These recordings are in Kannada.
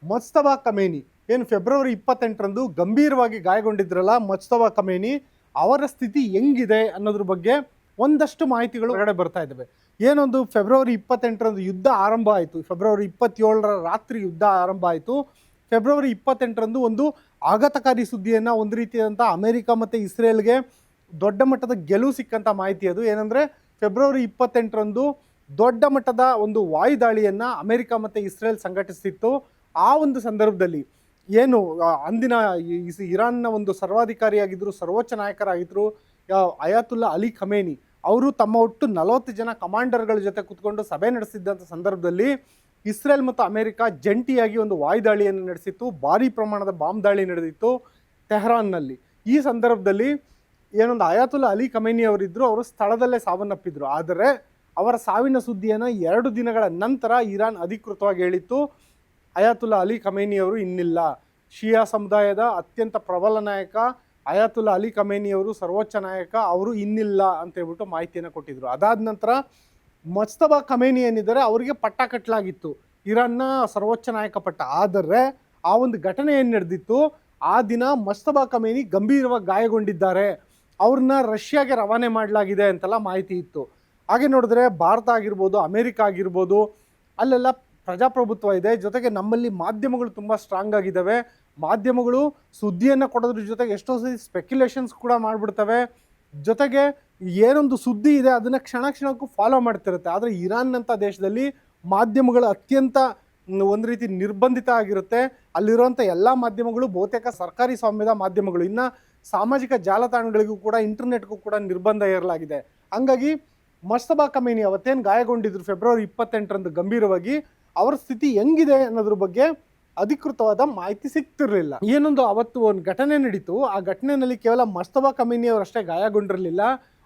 ಮುಜ್ತಬಾ ಖಮೇನಿ ಏನು ಫೆಬ್ರವರಿ 28ರಂದು ಗಂಭೀರವಾಗಿ ಗಾಯಗೊಂಡಿದ್ರಲ್ಲ ಮುಜ್ತಬಾ ಖಮೇನಿ, ಅವರ ಸ್ಥಿತಿ ಹೆಂಗಿದೆ ಅನ್ನೋದ್ರ ಬಗ್ಗೆ ಒಂದಷ್ಟು ಮಾಹಿತಿಗಳು ಹೊರಗಡೆ ಬರ್ತಾ ಇದ್ದಾವೆ. ಏನೊಂದು ಫೆಬ್ರವರಿ 28ರಂದು ಯುದ್ಧ ಆರಂಭ ಆಯಿತು, ಫೆಬ್ರವರಿ 27ರ ರಾತ್ರಿ ಯುದ್ಧ ಆರಂಭ ಆಯಿತು. ಫೆಬ್ರವರಿ 28ರಂದು ಒಂದು ಆಘಾತಕಾರಿ ಸುದ್ದಿಯನ್ನು, ಒಂದು ರೀತಿಯಾದಂಥ ಅಮೆರಿಕ ಮತ್ತು ಇಸ್ರೇಲ್ಗೆ ದೊಡ್ಡ ಮಟ್ಟದ ಗೆಲುವು ಸಿಕ್ಕಂಥ ಮಾಹಿತಿ ಅದು. ಏನಂದರೆ ಫೆಬ್ರವರಿ 28ರಂದು ದೊಡ್ಡ ಮಟ್ಟದ ಒಂದು ವಾಯುದಾಳಿಯನ್ನು ಅಮೆರಿಕ ಮತ್ತು ಇಸ್ರೇಲ್ ಸಂಘಟಿಸ್ತಿತ್ತು. ಆ ಒಂದು ಸಂದರ್ಭದಲ್ಲಿ ಏನು ಅಂದಿನ ಇರಾನ್ನ ಒಂದು ಸರ್ವಾಧಿಕಾರಿಯಾಗಿದ್ದರು, ಸರ್ವೋಚ್ಚ ನಾಯಕರಾಗಿದ್ದರು ಅಯಾತುಲ್ಲಾ ಅಲಿ ಖಮೇನಿ, ಅವರು ತಮ್ಮ ಒಟ್ಟು 40 ಜನ ಕಮಾಂಡರ್ಗಳ ಜೊತೆ ಕೂತ್ಕೊಂಡು ಸಭೆ ನಡೆಸಿದ್ದಂಥ ಸಂದರ್ಭದಲ್ಲಿ ಇಸ್ರೇಲ್ ಮತ್ತು ಅಮೆರಿಕ ಜಂಟಿಯಾಗಿ ಒಂದು ವಾಯುದಾಳಿಯನ್ನು ನಡೆಸಿತ್ತು. ಭಾರೀ ಪ್ರಮಾಣದ ಬಾಂಬ್ ದಾಳಿ ನಡೆದಿತ್ತು ತೆಹರಾನ್ನಲ್ಲಿ. ಈ ಸಂದರ್ಭದಲ್ಲಿ ಏನೊಂದು ಅಯಾತುಲ್ಲಾ ಅಲಿ ಖಮೇನಿ ಅವರಿದ್ದರು, ಅವರು ಸ್ಥಳದಲ್ಲೇ ಸಾವನ್ನಪ್ಪಿದ್ರು. ಆದರೆ ಅವರ ಸಾವಿನ ಸುದ್ದಿಯನ್ನು 2 ದಿನಗಳ ನಂತರ ಇರಾನ್ ಅಧಿಕೃತವಾಗಿ ಹೇಳಿತ್ತು, ಅಯಾತುಲ್ಲಾ ಅಲಿ ಖಮೇನಿ ಅವರು ಇನ್ನಿಲ್ಲ. ಶಿಯಾ ಸಮುದಾಯದ ಅತ್ಯಂತ ಪ್ರಬಲ ನಾಯಕ ಅಯಾತುಲ್ಲಾ ಅಲಿ ಖಮೇನಿ ಅವರು, ಸರ್ವೋಚ್ಚ ನಾಯಕ, ಅವರು ಇನ್ನಿಲ್ಲ ಅಂತ ಹೇಳ್ಬಿಟ್ಟು ಮಾಹಿತಿಯನ್ನು ಕೊಟ್ಟಿದ್ರು. ಅದಾದ ನಂತರ ಮುಜ್ತಬಾ ಖಮೇನಿ ಏನಿದ್ದಾರೆ ಅವರಿಗೆ ಪಟ್ಟ ಕಟ್ಟಲಾಗಿತ್ತು, ಇರಾನ್ನ ಸರ್ವೋಚ್ಚ ನಾಯಕ ಪಟ್ಟ. ಆದರೆ ಆ ಒಂದು ಘಟನೆ ಏನು ನಡೆದಿತ್ತು, ಆ ದಿನ ಮುಜ್ತಬಾ ಖಮೇನಿ ಗಂಭೀರವಾಗಿ ಗಾಯಗೊಂಡಿದ್ದಾರೆ, ಅವ್ರನ್ನ ರಷ್ಯಾಗೆ ರವಾನೆ ಮಾಡಲಾಗಿದೆ ಅಂತೆಲ್ಲ ಮಾಹಿತಿ ಇತ್ತು. ಹಾಗೆ ನೋಡಿದ್ರೆ ಭಾರತ ಆಗಿರ್ಬೋದು, ಅಮೇರಿಕ ಆಗಿರ್ಬೋದು, ಅಲ್ಲೆಲ್ಲ ಪ್ರಜಾಪ್ರಭುತ್ವ ಇದೆ. ಜೊತೆಗೆ ನಮ್ಮಲ್ಲಿ ಮಾಧ್ಯಮಗಳು ತುಂಬ ಸ್ಟ್ರಾಂಗ್ ಆಗಿದ್ದಾವೆ. ಮಾಧ್ಯಮಗಳು ಸುದ್ದಿಯನ್ನು ಕೊಡೋದ್ರ ಜೊತೆಗೆ ಎಷ್ಟೋ ಸರಿ ಸ್ಪೆಕ್ಯುಲೇಷನ್ಸ್ ಕೂಡ ಮಾಡಿಬಿಡ್ತವೆ. ಜೊತೆಗೆ ಏನೊಂದು ಸುದ್ದಿ ಇದೆ ಅದನ್ನು ಕ್ಷಣ ಕ್ಷಣಕ್ಕೂ ಫಾಲೋ ಮಾಡ್ತಿರುತ್ತೆ. ಆದರೆ ಇರಾನ್ನಂಥ ದೇಶದಲ್ಲಿ ಮಾಧ್ಯಮಗಳು ಅತ್ಯಂತ ಒಂದು ರೀತಿ ನಿರ್ಬಂಧಿತ ಆಗಿರುತ್ತೆ. ಅಲ್ಲಿರುವಂಥ ಎಲ್ಲ ಮಾಧ್ಯಮಗಳು ಬಹುತೇಕ ಸರ್ಕಾರಿ ಸ್ವಾಮ್ಯದ ಮಾಧ್ಯಮಗಳು. ಇನ್ನು ಸಾಮಾಜಿಕ ಜಾಲತಾಣಗಳಿಗೂ ಕೂಡ, ಇಂಟರ್ನೆಟ್ಗೂ ಕೂಡ ನಿರ್ಬಂಧ ಏರಲಾಗಿದೆ. ಹಂಗಾಗಿ ಮುಜ್ತಬಾ ಖಮೇನಿ ಅವತ್ತೇನು ಗಾಯಗೊಂಡಿದ್ರು ಫೆಬ್ರವರಿ 28ರಂದು ಗಂಭೀರವಾಗಿ, ಅವರ ಸ್ಥಿತಿ ಹೆಂಗಿದೆ ಅನ್ನೋದ್ರ ಬಗ್ಗೆ ಅಧಿಕೃತವಾದ ಮಾಹಿತಿ ಸಿಗ್ತಿರಲಿಲ್ಲ. ಏನೊಂದು ಅವತ್ತು ಒಂದು ಘಟನೆ ನಡೀತು, ಆ ಘಟನೆಯಲ್ಲಿ ಕೇವಲ ಮುಜ್ತಬಾ ಖಮೇನಿ ಅವರಷ್ಟೇ ಗಾಯಗೊಂಡಿರಲಿಲ್ಲ,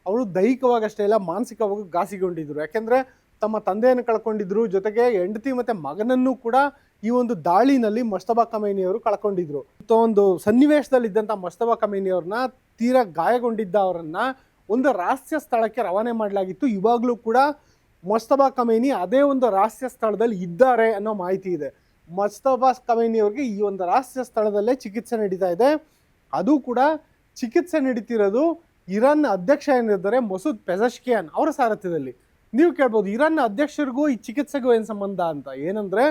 ಅವರು ದೈಹಿಕವಾಗಿ ಅಷ್ಟೇ ಇಲ್ಲ, ಮಾನಸಿಕವಾಗಿ ಘಾಸಿಗೊಂಡಿದ್ರು. ಯಾಕೆಂದರೆ ತಮ್ಮ ತಂದೆಯನ್ನು ಕಳ್ಕೊಂಡಿದ್ರು, ಜೊತೆಗೆ ಹೆಂಡತಿ ಮತ್ತು ಮಗನನ್ನು ಕೂಡ ಈ ಒಂದು ದಾಳಿನಲ್ಲಿ ಮುಜ್ತಬಾ ಖಮೇನಿ ಅವರು ಕಳ್ಕೊಂಡಿದ್ರು. ಒಂದು ಸನ್ನಿವೇಶದಲ್ಲಿದ್ದಂಥ ಮುಜ್ತಬಾ ಖಮೇನಿ ಅವ್ರನ್ನ, ತೀರಾ ಗಾಯಗೊಂಡಿದ್ದ ಅವರನ್ನು ಒಂದು ರಹಸ್ಯ ಸ್ಥಳಕ್ಕೆ ರವಾನೆ ಮಾಡಲಾಗಿತ್ತು. ಇವಾಗಲೂ ಕೂಡ ಮುಜ್ತಬಾ ಖಮೇನಿ ಅದೇ ಒಂದು ರಹಸ್ಯ ಸ್ಥಳದಲ್ಲಿ ಇದ್ದಾರೆ ಅನ್ನೋ ಮಾಹಿತಿ ಇದೆ. ಮುಜ್ತಬಾ ಖಮೇನಿ ಅವ್ರಿಗೆ ಈ ಒಂದು ರಹಸ್ಯ ಸ್ಥಳದಲ್ಲೇ ಚಿಕಿತ್ಸೆ ನಡೀತಾ ಇದೆ. ಅದು ಕೂಡ ಚಿಕಿತ್ಸೆ ನಡೀತಿರೋದು ಇರಾನ್ನ ಅಧ್ಯಕ್ಷ ಏನಿದ್ದಾರೆ ಮಸೂದ್ ಪೆಜೆಶ್ಕಿಯಾನ್ ಅವರ ಸಾರಥ್ಯದಲ್ಲಿ. ನೀವು ಕೇಳ್ಬೋದು, ಇರಾನ್ನ ಅಧ್ಯಕ್ಷರಿಗೂ ಈ ಚಿಕಿತ್ಸೆಗೂ ಏನು ಸಂಬಂಧ ಅಂತ. ಏನಂದರೆ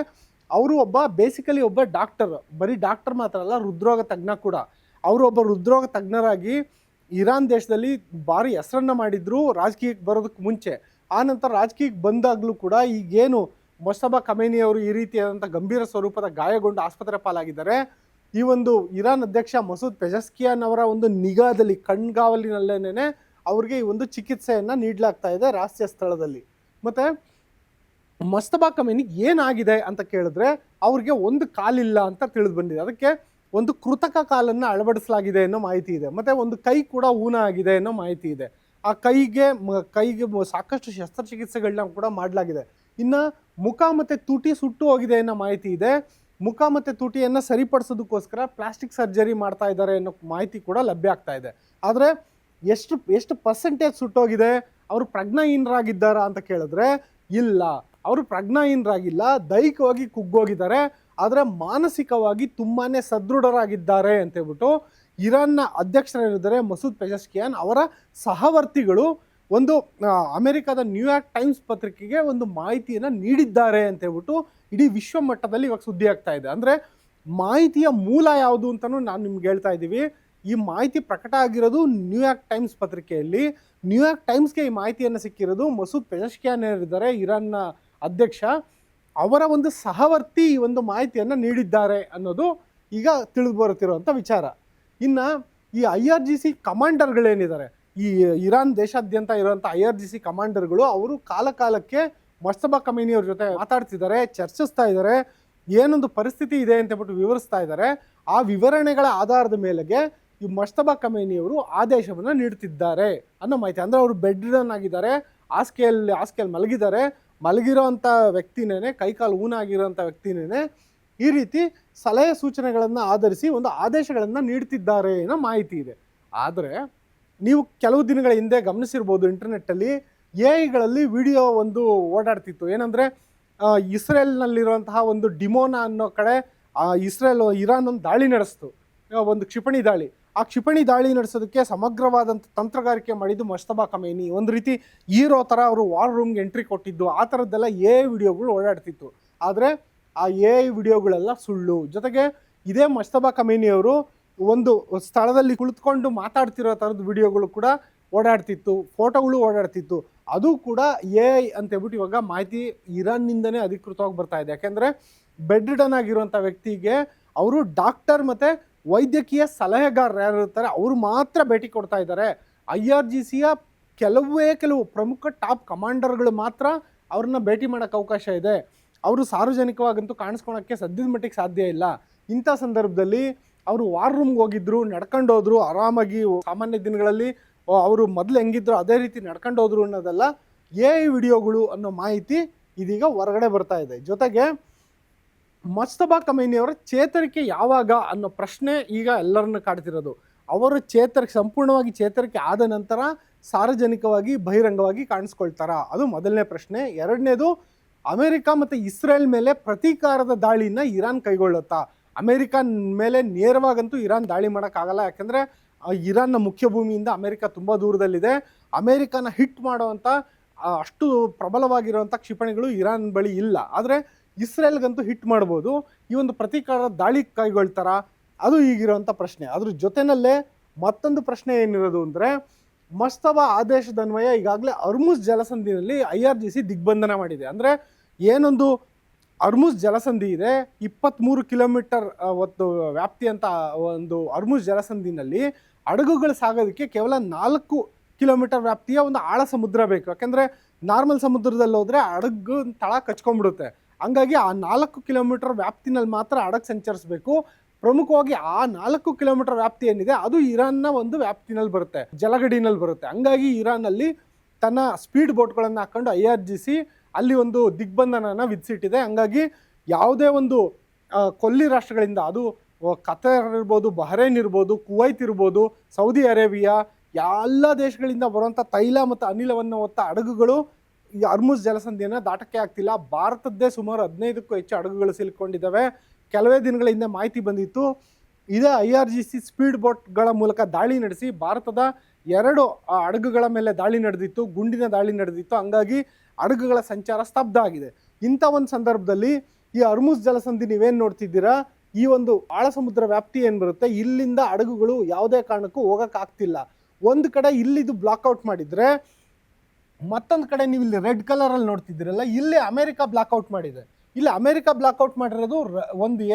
ಅವರು ಬೇಸಿಕಲಿ ಒಬ್ಬ ಡಾಕ್ಟರ್, ಬರೀ ಡಾಕ್ಟರ್ ಮಾತ್ರ ಅಲ್ಲ, ಹೃದ್ರೋಗ ತಜ್ಞ ಕೂಡ. ಅವರು ಒಬ್ಬ ಹೃದ್ರೋಗ ತಜ್ಞರಾಗಿ ಇರಾನ್ ದೇಶದಲ್ಲಿ ಭಾರಿ ಹೆಸರನ್ನು ಮಾಡಿದ್ರು ರಾಜಕೀಯಕ್ಕೆ ಬರೋದಕ್ಕೆ ಮುಂಚೆ. ಆ ನಂತರ ರಾಜಕೀಯಕ್ಕೆ ಬಂದಾಗಲೂ ಕೂಡ ಈಗೇನು ಮುಜ್ತಬಾ ಖಮೇನಿ ಅವರು ಈ ರೀತಿಯಾದಂಥ ಗಂಭೀರ ಸ್ವರೂಪದ ಗಾಯಗೊಂಡು ಆಸ್ಪತ್ರೆ ಪಾಲಾಗಿದ್ದಾರೆ, ಈ ಒಂದು ಇರಾನ್ ಅಧ್ಯಕ್ಷ ಮಸೂದ್ ಪೆಜೆಶ್ಕಿಯಾನ್ ಅವರ ಒಂದು ನಿಗಾದಲ್ಲಿ, ಕಣ್ಗಾವಲಿನಲ್ಲೇನೆ ಅವ್ರಿಗೆ ಈ ಒಂದು ಚಿಕಿತ್ಸೆಯನ್ನು ನೀಡಲಾಗ್ತಾ ಇದೆ ರಹಸ್ಯ ಸ್ಥಳದಲ್ಲಿ. ಮತ್ತು ಮುಜ್ತಬಾ ಖಮೇನಿಗೆ ಏನಾಗಿದೆ ಅಂತ ಕೇಳಿದ್ರೆ ಅವ್ರಿಗೆ ಒಂದು ಕಾಲಿಲ್ಲ ಅಂತ ತಿಳಿದು ಬಂದಿದೆ. ಅದಕ್ಕೆ ಒಂದು ಕೃತಕ ಕಾಲನ್ನು ಅಳವಡಿಸಲಾಗಿದೆ ಅನ್ನೋ ಮಾಹಿತಿ ಇದೆ. ಮತ್ತು ಒಂದು ಕೈ ಕೂಡ ಊನ ಆಗಿದೆ ಅನ್ನೋ ಮಾಹಿತಿ ಇದೆ. ಆ ಕೈಗೆ ಸಾಕಷ್ಟು ಶಸ್ತ್ರಚಿಕಿತ್ಸೆಗಳನ್ನ ಕೂಡ ಮಾಡಲಾಗಿದೆ. ಇನ್ನು ಮುಖ ಮತ್ತು ತುಟಿ ಸುಟ್ಟು ಹೋಗಿದೆ ಅನ್ನೋ ಮಾಹಿತಿ ಇದೆ. ಮುಖ ಮತ್ತು ತುಟಿಯನ್ನು ಸರಿಪಡಿಸೋದಕ್ಕೋಸ್ಕರ ಪ್ಲಾಸ್ಟಿಕ್ ಸರ್ಜರಿ ಮಾಡ್ತಾ ಇದ್ದಾರೆ ಅನ್ನೋ ಮಾಹಿತಿ ಕೂಡ ಲಭ್ಯ ಆಗ್ತಾ ಇದೆ. ಆದರೆ ಎಷ್ಟು ಪರ್ಸೆಂಟೇಜ್ ಸುಟ್ಟೋಗಿದೆ, ಅವರು ಪ್ರಜ್ಞಾಹೀನರಾಗಿದ್ದಾರಾ ಅಂತ ಕೇಳಿದ್ರೆ ಇಲ್ಲ, ಅವರು ಪ್ರಜ್ಞಾಹೀನರಾಗಿಲ್ಲ, ದೈಹಿಕವಾಗಿ ಕುಗ್ಗೋಗಿದ್ದಾರೆ, ಆದರೆ ಮಾನಸಿಕವಾಗಿ ತುಂಬಾ ಸದೃಢರಾಗಿದ್ದಾರೆ ಅಂತೇಳ್ಬಿಟ್ಟು ಇರಾನ್ನ ಅಧ್ಯಕ್ಷರಿದ್ದಾರೆ ಮಸೂದ್ ಪೆಜೆಶ್ಕಿಯಾನ್ ಅವರ ಸಹವರ್ತಿಗಳು ಒಂದು ಅಮೆರಿಕದ ನ್ಯೂಯಾರ್ಕ್ ಟೈಮ್ಸ್ ಪತ್ರಿಕೆಗೆ ಒಂದು ಮಾಹಿತಿಯನ್ನು ನೀಡಿದ್ದಾರೆ ಅಂತೇಳ್ಬಿಟ್ಟು ಇಡೀ ವಿಶ್ವ ಮಟ್ಟದಲ್ಲಿ ಇವಾಗ ಸುದ್ದಿ ಆಗ್ತಾ ಇದೆ. ಅಂದರೆ ಮಾಹಿತಿಯ ಮೂಲ ಯಾವುದು ಅಂತಲೂ ನಾನು ನಿಮ್ಗೆ ಹೇಳ್ತಾ ಇದ್ದೀವಿ. ಈ ಮಾಹಿತಿ ಪ್ರಕಟ ಆಗಿರೋದು ನ್ಯೂಯಾರ್ಕ್ ಟೈಮ್ಸ್ ಪತ್ರಿಕೆಯಲ್ಲಿ. ನ್ಯೂಯಾರ್ಕ್ ಟೈಮ್ಸ್ಗೆ ಈ ಮಾಹಿತಿಯನ್ನು ಸಿಕ್ಕಿರೋದು ಮಸೂದ್ ಪೆಜೆಶ್ಕಿಯಾನ್ ಇದ್ದಾರೆ ಇರಾನ್ನ ಅಧ್ಯಕ್ಷ, ಅವರ ಒಂದು ಸಹವರ್ತಿ ಈ ಒಂದು ಮಾಹಿತಿಯನ್ನು ನೀಡಿದ್ದಾರೆ ಅನ್ನೋದು ಈಗ ತಿಳಿದು ಬರುತ್ತಿರುವಂಥ ವಿಚಾರ. ಇನ್ನು ಈ IRGC ಕಮಾಂಡರ್ಗಳೇನಿದ್ದಾರೆ, ಈ ಇರಾನ್ ದೇಶಾದ್ಯಂತ ಇರುವಂಥ IRGC ಕಮಾಂಡರ್ಗಳು, ಅವರು ಕಾಲಕ್ಕೆ ಮುಜ್ತಬಾ ಖಮೇನಿ ಅವ್ರ ಜೊತೆ ಮಾತಾಡ್ತಿದ್ದಾರೆ, ಚರ್ಚಿಸ್ತಾ ಇದ್ದಾರೆ, ಏನೊಂದು ಪರಿಸ್ಥಿತಿ ಇದೆ ಅಂತ ಹೇಳ್ಬಿಟ್ಟು ವಿವರಿಸ್ತಾ ಇದ್ದಾರೆ. ಆ ವಿವರಣೆಗಳ ಆಧಾರದ ಮೇಲೆಗೆ ಈ ಮುಜ್ತಬಾ ಖಮೇನಿ ಅವರು ಆದೇಶವನ್ನು ನೀಡ್ತಿದ್ದಾರೆ ಅನ್ನೋ ಮಾಹಿತಿ. ಅಂದರೆ ಅವರು ಬೆಡ್ ರಿಡನ್ ಆಗಿದ್ದಾರೆ, ಹಾಸಿಗೆಯಲ್ಲಿ ಮಲಗಿರೋಂಥ ವ್ಯಕ್ತಿನೇ, ಕೈಕಾಲು ಊನ ಆಗಿರೋಂಥ ವ್ಯಕ್ತಿನೇ ಈ ರೀತಿ ಸಲಹೆ ಸೂಚನೆಗಳನ್ನು ಆಧರಿಸಿ ಒಂದು ಆದೇಶಗಳನ್ನು ನೀಡ್ತಿದ್ದಾರೆ ಅನ್ನೋ ಮಾಹಿತಿ ಇದೆ. ಆದರೆ ನೀವು ಕೆಲವು ದಿನಗಳ ಹಿಂದೆ ಗಮನಿಸಿರ್ಬೋದು, ಇಂಟರ್ನೆಟ್ಟಲ್ಲಿ AI ವಿಡಿಯೋ ಒಂದು ಓಡಾಡ್ತಿತ್ತು. ಏನಂದರೆ ಇಸ್ರೇಲ್ನಲ್ಲಿರುವಂತಹ ಒಂದು ಡಿಮೋನಾ ಅನ್ನೋ ಕಡೆ ಇಸ್ರೇಲ್ ಇರಾನ್ ಒಂದು ದಾಳಿ ನಡೆಸ್ತು, ಒಂದು ಕ್ಷಿಪಣಿ ದಾಳಿ. ಆ ಕ್ಷಿಪಣಿ ದಾಳಿ ನಡೆಸೋದಕ್ಕೆ ಸಮಗ್ರವಾದಂಥ ತಂತ್ರಗಾರಿಕೆ ಮಾಡಿದ್ದು ಮಜ್ತಬಾ ಖಮೇನಿ. ಒಂದು ರೀತಿ ಹೀರೋ ಥರ ಅವರು ವಾರ್ ರೂಮ್ಗೆ ಎಂಟ್ರಿ ಕೊಟ್ಟಿದ್ದು, ಆ ಥರದ್ದೆಲ್ಲ ವಿಡಿಯೋಗಳು ಓಡಾಡ್ತಿತ್ತು. ಆದರೆ ಆ ವಿಡಿಯೋಗಳೆಲ್ಲ ಸುಳ್ಳು. ಜೊತೆಗೆ ಇದೇ ಮಜ್ತಬಾ ಖಮೇನಿ ಅವರು ಒಂದು ಸ್ಥಳದಲ್ಲಿ ಕುಳಿತುಕೊಂಡು ಮಾತಾಡ್ತಿರೋ ಥರದ ವಿಡಿಯೋಗಳು ಕೂಡ ಓಡಾಡ್ತಿತ್ತು, ಫೋಟೋಗಳು ಓಡಾಡ್ತಿತ್ತು. ಅದು ಕೂಡ ಅಂತ ಹೇಳ್ಬಿಟ್ಟು ಇವಾಗ ಮಾಹಿತಿ ಇರಾನ್ನಿಂದನೇ ಅಧಿಕೃತವಾಗಿ ಬರ್ತಾ ಇದೆ. ಯಾಕೆಂದರೆ ಬೆಡ್ ರಿಡನ್ ಆಗಿರುವಂಥ ವ್ಯಕ್ತಿಗೆ ಅವರು ಡಾಕ್ಟರ್ ಮತ್ತು ವೈದ್ಯಕೀಯ ಸಲಹೆಗಾರರು ಯಾರು ಇರ್ತಾರೆ ಅವರು ಮಾತ್ರ ಭೇಟಿ ಕೊಡ್ತಾ ಇದ್ದಾರೆ. IRGCಯ ಕೆಲವು ಪ್ರಮುಖ ಟಾಪ್ ಕಮಾಂಡರ್ಗಳು ಮಾತ್ರ ಅವ್ರನ್ನ ಭೇಟಿ ಮಾಡೋಕ್ಕೆ ಅವಕಾಶ ಇದೆ. ಅವರು ಸಾರ್ವಜನಿಕವಾಗಂತೂ ಕಾಣಿಸ್ಕೊಳಕ್ಕೆ ಸದ್ಯದ ಮಟ್ಟಿಗೆ ಸಾಧ್ಯ ಇಲ್ಲ. ಇಂಥ ಸಂದರ್ಭದಲ್ಲಿ ಅವರು ವಾರ್ ರೂಮ್ಗೆ ಹೋಗಿದ್ರು, ನಡ್ಕೊಂಡು ಹೋದ್ರು ಆರಾಮಾಗಿ. ಸಾಮಾನ್ಯ ದಿನಗಳಲ್ಲಿ ಅವರು ಮೊದಲು ಹೆಂಗಿದ್ರು ಅದೇ ರೀತಿ ನಡ್ಕೊಂಡು ಹೋದ್ರು ಅನ್ನೋದೆಲ್ಲ ವಿಡಿಯೋಗಳು ಅನ್ನೋ ಮಾಹಿತಿ ಇದೀಗ ಹೊರಗಡೆ ಬರ್ತಾ ಇದೆ. ಜೊತೆಗೆ ಮಜ್ತಬಾ ಖಮೇನಿ ಅವರ ಚೇತರಿಕೆ ಯಾವಾಗ ಅನ್ನೋ ಪ್ರಶ್ನೆ ಈಗ ಎಲ್ಲರನ್ನ ಕಾಡ್ತಿರೋದು. ಅವರು ಸಂಪೂರ್ಣವಾಗಿ ಚೇತರಿಕೆ ಆದ ನಂತರ ಸಾರ್ವಜನಿಕವಾಗಿ ಬಹಿರಂಗವಾಗಿ ಕಾಣಿಸ್ಕೊಳ್ತಾರಾ? ಅದು ಮೊದಲನೇ ಪ್ರಶ್ನೆ. ಎರಡನೇದು, ಅಮೆರಿಕ ಮತ್ತು ಇಸ್ರೇಲ್ ಮೇಲೆ ಪ್ರತೀಕಾರದ ದಾಳಿನ ಇರಾನ್ ಕೈಗೊಳ್ಳುತ್ತಾ? ಅಮೆರಿಕ ಮೇಲೆ ನೇರವಾಗಂತೂ ಇರಾನ್ ದಾಳಿ ಮಾಡೋಕ್ಕಾಗಲ್ಲ. ಯಾಕೆಂದರೆ ಇರಾನ್ನ ಮುಖ್ಯ ಭೂಮಿಯಿಂದ ಅಮೆರಿಕ ತುಂಬ ದೂರದಲ್ಲಿದೆ. ಅಮೆರಿಕನ ಹಿಟ್ ಮಾಡುವಂಥ ಅಷ್ಟು ಪ್ರಬಲವಾಗಿರುವಂಥ ಕ್ಷಿಪಣಿಗಳು ಇರಾನ್ ಬಳಿ ಇಲ್ಲ. ಆದರೆ ಇಸ್ರೇಲ್ಗಂತೂ ಹಿಟ್ ಮಾಡ್ಬೋದು. ಈ ಒಂದು ಪ್ರತೀಕಾರ ದಾಳಿ ಕೈಗೊಳ್ತಾರಾ? ಅದು ಈಗಿರುವಂಥ ಪ್ರಶ್ನೆ. ಅದ್ರ ಜೊತೆಯಲ್ಲೇ ಮತ್ತೊಂದು ಪ್ರಶ್ನೆ ಏನಿರೋದು ಅಂದರೆ, ಮಜ್ತಬಾ ಆದೇಶದನ್ವಯ ಈಗಾಗಲೇ ಅರ್ಮುಜ್ ಜಲಸಂಧಿನಲ್ಲಿ IRGC ದಿಗ್ಬಂಧನ ಮಾಡಿದೆ. ಅಂದರೆ ಏನೊಂದು ಅರ್ಮುಜ್ ಜಲಸಂಧಿ ಇದೆ, 23 ಕಿಲೋಮೀಟರ್ ಒತ್ತು ವ್ಯಾಪ್ತಿ ಅಂತ ಒಂದು ಅರ್ಮುಜ್ ಜಲಸಂಧಿನಲ್ಲಿ ಹಡಗುಗಳು ಸಾಗೋದಕ್ಕೆ ಕೇವಲ 4 ಕಿಲೋಮೀಟರ್ ವ್ಯಾಪ್ತಿಯ ಒಂದು ಆಳ ಸಮುದ್ರ ಬೇಕು. ಯಾಕೆಂದರೆ ನಾರ್ಮಲ್ ಸಮುದ್ರದಲ್ಲಿ ಹೋದರೆ ಹಡಗು ತಳ ಕಚ್ಕೊಂಡ್ಬಿಡುತ್ತೆ. ಹಂಗಾಗಿ ಆ 4 ಕಿಲೋಮೀಟರ್ ವ್ಯಾಪ್ತಿನಲ್ಲಿ ಮಾತ್ರ ಹಡಗು ಸಂಚರಿಸಬೇಕು. ಪ್ರಮುಖವಾಗಿ ಆ 4 ಕಿಲೋಮೀಟರ್ ವ್ಯಾಪ್ತಿ ಏನಿದೆ ಅದು ಇರಾನ್ನ ಒಂದು ವ್ಯಾಪ್ತಿನಲ್ಲಿ ಬರುತ್ತೆ, ಜಲಗಡಿನಲ್ಲಿ ಬರುತ್ತೆ. ಹಂಗಾಗಿ ಇರಾನಲ್ಲಿ ತನ್ನ ಸ್ಪೀಡ್ ಬೋಟ್ಗಳನ್ನು ಹಾಕೊಂಡು IRGC ಅಲ್ಲಿ ಒಂದು ದಿಗ್ಬಂಧನನ ವಿಧಿಸಿಟ್ಟಿದೆ. ಹಂಗಾಗಿ ಯಾವುದೇ ಒಂದು ಕೊಲ್ಲಿ ರಾಷ್ಟ್ರಗಳಿಂದ, ಅದು ಕತಾರ್ ಇರ್ಬೋದು, ಬಹರೇನ್ ಇರ್ಬೋದು, ಕುವೈತ್ ಇರ್ಬೋದು, ಸೌದಿ ಅರೇಬಿಯಾ, ಎಲ್ಲ ದೇಶಗಳಿಂದ ಬರುವಂಥ ತೈಲ ಮತ್ತು ಅನಿಲವನ್ನು ಹೊತ್ತ ಹಡಗುಗಳು ಈ ಅರ್ಮುಜ್ ಜಲಸಂಧಿಯನ್ನು ದಾಟಕ್ಕೆ ಆಗ್ತಿಲ್ಲ. ಭಾರತದ್ದೇ ಸುಮಾರು 15ಕ್ಕೂ ಹೆಚ್ಚು ಹಡಗುಗಳು ಸಿಲುಕೊಂಡಿದ್ದಾವೆ. ಕೆಲವೇ ದಿನಗಳ ಹಿಂದೆ ಮಾಹಿತಿ ಬಂದಿತ್ತು, ಇದೇ IRGC ಸ್ಪೀಡ್ ಬೋಟ್ಗಳ ಮೂಲಕ ದಾಳಿ ನಡೆಸಿ ಭಾರತದ 2 ಹಡಗುಗಳ ಮೇಲೆ ದಾಳಿ ನಡೆದಿತ್ತು, ಗುಂಡಿನ ದಾಳಿ ನಡೆದಿತ್ತು. ಹಂಗಾಗಿ ಹಡಗುಗಳ ಸಂಚಾರ ಸ್ತಬ್ಧ ಆಗಿದೆ. ಇಂಥ ಒಂದು ಸಂದರ್ಭದಲ್ಲಿ ಈ ಅರ್ಮುಜ್ ಜಲಸಂಧಿ ನೀವೇನು ನೋಡ್ತಿದ್ದೀರಾ, ಈ ಒಂದು ಆಳ ಸಮುದ್ರ ವ್ಯಾಪ್ತಿ ಏನು ಬರುತ್ತೆ, ಇಲ್ಲಿಂದ ಹಡಗುಗಳು ಯಾವುದೇ ಕಾರಣಕ್ಕೂ ಹೋಗೋಕ್ಕಾಗ್ತಿಲ್ಲ. ಒಂದು ಕಡೆ ಇಲ್ಲಿದು ಬ್ಲಾಕ್ಔಟ್ ಮಾಡಿದರೆ, ಮತ್ತೊಂದು ಕಡೆ ನೀವು ಇಲ್ಲಿ ರೆಡ್ ಕಲರಲ್ಲಿ ನೋಡ್ತಿದ್ದೀರಲ್ಲ, ಇಲ್ಲಿ ಅಮೆರಿಕ ಬ್ಲಾಕ್ಔಟ್ ಮಾಡಿದೆ. ಇಲ್ಲಿ ಅಮೆರಿಕ ಬ್ಲಾಕ್ಔಟ್ ಮಾಡಿರೋದು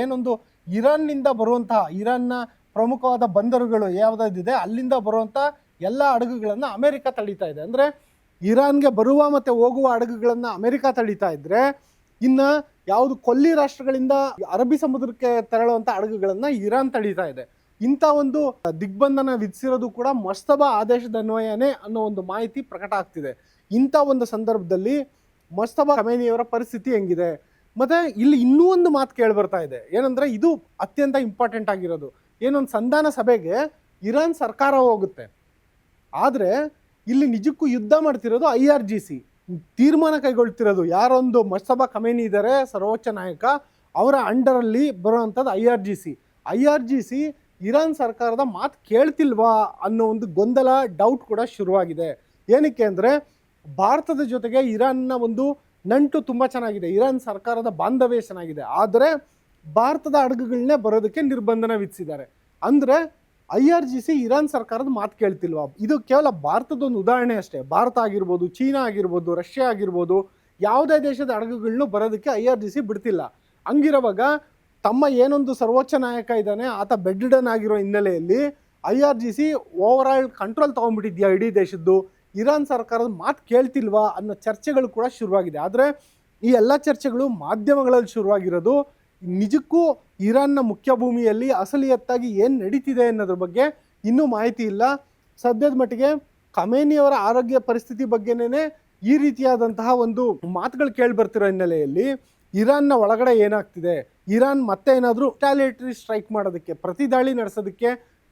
ಏನೊಂದು ಇರಾನ್ನಿಂದ ಬರುವಂತಹ, ಇರಾನ್ನ ಪ್ರಮುಖವಾದ ಬಂದರುಗಳು ಯಾವುದಾದಿದೆ ಅಲ್ಲಿಂದ ಬರುವಂಥ ಎಲ್ಲ ಹಡಗುಗಳನ್ನು ಅಮೆರಿಕ ತಡೀತಾ ಇದೆ. ಅಂದರೆ ಇರಾನ್ಗೆ ಬರುವ ಮತ್ತು ಹೋಗುವ ಹಡಗುಗಳನ್ನು ಅಮೆರಿಕ ತಡೀತಾ ಇದ್ದರೆ, ಇನ್ನು ಯಾವುದು ಕೊಲ್ಲಿ ರಾಷ್ಟ್ರಗಳಿಂದ ಅರಬ್ಬಿ ಸಮುದ್ರಕ್ಕೆ ತೆರಳುವಂಥ ಹಡಗುಗಳನ್ನು ಇರಾನ್ ತಡೀತಾ ಇದೆ. ಇಂಥ ಒಂದು ದಿಗ್ಬಂಧನ ವಿಧಿಸಿರೋದು ಕೂಡ ಮಜ್ತಬಾ ಆದೇಶದ ಅನ್ವಯನೇ ಅನ್ನೋ ಒಂದು ಮಾಹಿತಿ ಪ್ರಕಟ ಆಗ್ತಿದೆ. ಇಂಥ ಒಂದು ಸಂದರ್ಭದಲ್ಲಿ ಮಜ್ತಬಾ ಖಮೇನಿಯವರ ಪರಿಸ್ಥಿತಿ ಹೆಂಗಿದೆ? ಮತ್ತು ಇಲ್ಲಿ ಇನ್ನೂ ಒಂದು ಮಾತು ಕೇಳಿ ಬರ್ತಾ ಇದೆ, ಏನಂದರೆ ಇದು ಅತ್ಯಂತ ಇಂಪಾರ್ಟೆಂಟ್ ಆಗಿರೋದು. ಏನೊಂದು ಸಂಧಾನ ಸಭೆಗೆ ಇರಾನ್ ಸರ್ಕಾರ ಹೋಗುತ್ತೆ, ಆದರೆ ಇಲ್ಲಿ ನಿಜಕ್ಕೂ ಯುದ್ಧ ಮಾಡ್ತಿರೋದು IRGC, ತೀರ್ಮಾನ ಕೈಗೊಳ್ತಿರೋದು ಯಾರೊಂದು ಮಜ್ತಬಾ ಖಮೇನಿ ಇದ್ದಾರೆ ಸರ್ವೋಚ್ಚ ನಾಯಕ, ಅವರ ಅಂಡರಲ್ಲಿ ಬರುವಂಥದ್ದು IRGC ಇರಾನ್ ಸರ್ಕಾರದ ಮಾತು ಕೇಳ್ತಿಲ್ವಾ ಅನ್ನೋ ಒಂದು ಗೊಂದಲ, ಡೌಟ್ ಕೂಡ ಶುರುವಾಗಿದೆ. ಏನಕ್ಕೆ ಅಂದರೆ ಭಾರತದ ಜೊತೆಗೆ ಇರಾನ್ನ ಒಂದು ನಂಟು ತುಂಬ ಚೆನ್ನಾಗಿದೆ, ಇರಾನ್ ಸರ್ಕಾರದ ಬಾಂಧವ್ಯ ಚೆನ್ನಾಗಿದೆ. ಆದರೆ ಭಾರತದ ಹಡಗುಗಳನ್ನೇ ಬರೋದಕ್ಕೆ ನಿರ್ಬಂಧನ ವಿಧಿಸಿದ್ದಾರೆ. ಅಂದರೆ IRGC ಇರಾನ್ ಸರ್ಕಾರದ ಮಾತು ಕೇಳ್ತಿಲ್ವಾ? ಇದು ಕೇವಲ ಭಾರತದೊಂದು ಉದಾಹರಣೆ ಅಷ್ಟೇ. ಭಾರತ ಆಗಿರ್ಬೋದು, ಚೀನಾ ಆಗಿರ್ಬೋದು, ರಷ್ಯಾ ಆಗಿರ್ಬೋದು, ಯಾವುದೇ ದೇಶದ ಹಡಗುಗಳನ್ನು ಬರೋದಕ್ಕೆ IRGC ಬಿಡ್ತಿಲ್ಲ. ಹಂಗಿರುವಾಗ ತಮ್ಮ ಏನೊಂದು ಸರ್ವೋಚ್ಚ ನಾಯಕ ಇದ್ದಾನೆ ಆತ ಬೆಡ್ ರಿಡನ್ ಆಗಿರೋ ಹಿನ್ನೆಲೆಯಲ್ಲಿ IRGC ಓವರ್ ಆಲ್ ಕಂಟ್ರೋಲ್ ತೊಗೊಂಡ್ಬಿಟ್ಟಿದ್ಯಾ ಇಡೀ ದೇಶದ್ದು, ಇರಾನ್ ಸರ್ಕಾರದ ಮಾತು ಕೇಳ್ತಿಲ್ವಾ ಅನ್ನೋ ಚರ್ಚೆಗಳು ಕೂಡ ಶುರುವಾಗಿದೆ. ಆದರೆ ಈ ಎಲ್ಲ ಚರ್ಚೆಗಳು ಮಾಧ್ಯಮಗಳಲ್ಲಿ ಶುರುವಾಗಿರೋದು. ನಿಜಕ್ಕೂ ಇರಾನ್ನ ಮುಖ್ಯ ಭೂಮಿಯಲ್ಲಿ ಅಸಲಿಯತ್ತಾಗಿ ಏನು ನಡೀತಿದೆ ಅನ್ನೋದ್ರ ಬಗ್ಗೆ ಇನ್ನೂ ಮಾಹಿತಿ ಇಲ್ಲ. ಸದ್ಯದ ಮಟ್ಟಿಗೆ ಖಮೇನಿಯವರ ಆರೋಗ್ಯ ಪರಿಸ್ಥಿತಿ ಬಗ್ಗೆನೇ ಈ ರೀತಿಯಾದಂತಹ ಒಂದು ಮಾತುಗಳು ಕೇಳಿ ಬರ್ತಿರೋ ಹಿನ್ನೆಲೆಯಲ್ಲಿ ಇರಾನ್ನ ಒಳಗಡೆ ಏನಾಗ್ತಿದೆ, ಇರಾನ್ ಮತ್ತೆ ಏನಾದರೂ ರಿಟಾಲಿಯೇಟರಿ ಸ್ಟ್ರೈಕ್ ಮಾಡೋದಕ್ಕೆ, ಪ್ರತಿ ದಾಳಿ ನಡೆಸೋದಕ್ಕೆ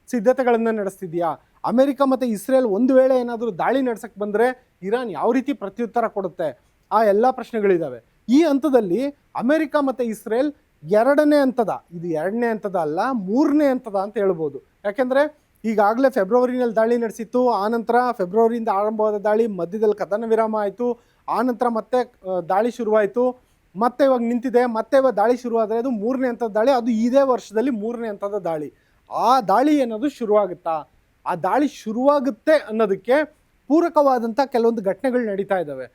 ಸಿದ್ಧತೆಗಳನ್ನು ನಡೆಸ್ತಿದೆಯಾ? ಅಮೆರಿಕ ಮತ್ತು ಇಸ್ರೇಲ್ ಒಂದು ವೇಳೆ ಏನಾದರೂ ದಾಳಿ ನಡೆಸಕ್ಕೆ ಬಂದರೆ ಇರಾನ್ ಯಾವ ರೀತಿ ಪ್ರತ್ಯುತ್ತರ ಕೊಡುತ್ತೆ? ಆ ಎಲ್ಲ ಪ್ರಶ್ನೆಗಳಿದ್ದಾವೆ. ಈ ಹಂತದಲ್ಲಿ ಅಮೆರಿಕ ಮತ್ತು ಇಸ್ರೇಲ್ ಎರಡನೇ ಹಂತದ, ಇದು ಎರಡನೇ ಹಂತದ ಅಲ್ಲ, ಮೂರನೇ ಹಂತದ ಅಂತ ಹೇಳ್ಬೋದು. ಯಾಕೆಂದರೆ ಈಗಾಗಲೇ ಫೆಬ್ರವರಿನಲ್ಲಿ ದಾಳಿ ನಡೆಸಿತ್ತು, ಆನಂತರ ಫೆಬ್ರವರಿಯಿಂದ ಆರಂಭವಾದ ದಾಳಿ, ಮಧ್ಯದಲ್ಲಿ ಕದನ ವಿರಾಮ ಆಯಿತು, ಆನಂತರ ಮತ್ತೆ ದಾಳಿ ಶುರುವಾಯಿತು, ಮತ್ತೆ ಇವಾಗ ನಿಂತಿದೆ, ಮತ್ತೆ ಇವಾಗ ದಾಳಿ ಶುರುವಾದರೆ ಅದು ಮೂರನೇ ಹಂತದ ದಾಳಿ. ಅದು ಇದೇ ವರ್ಷದಲ್ಲಿ ಮೂರನೇ ಹಂತದ ದಾಳಿ. ಆ ದಾಳಿ ಅನ್ನೋದು ಶುರುವಾಗುತ್ತಾ, ಆ ದಾಳಿ ಶುರುವಾಗುತ್ತೆ ಅನ್ನೋದಕ್ಕೆ ಪೂರಕವಾದಂಥ ಕೆಲವೊಂದು ಘಟನೆಗಳು ನಡೀತಾ ಇದ್ದಾವೆ.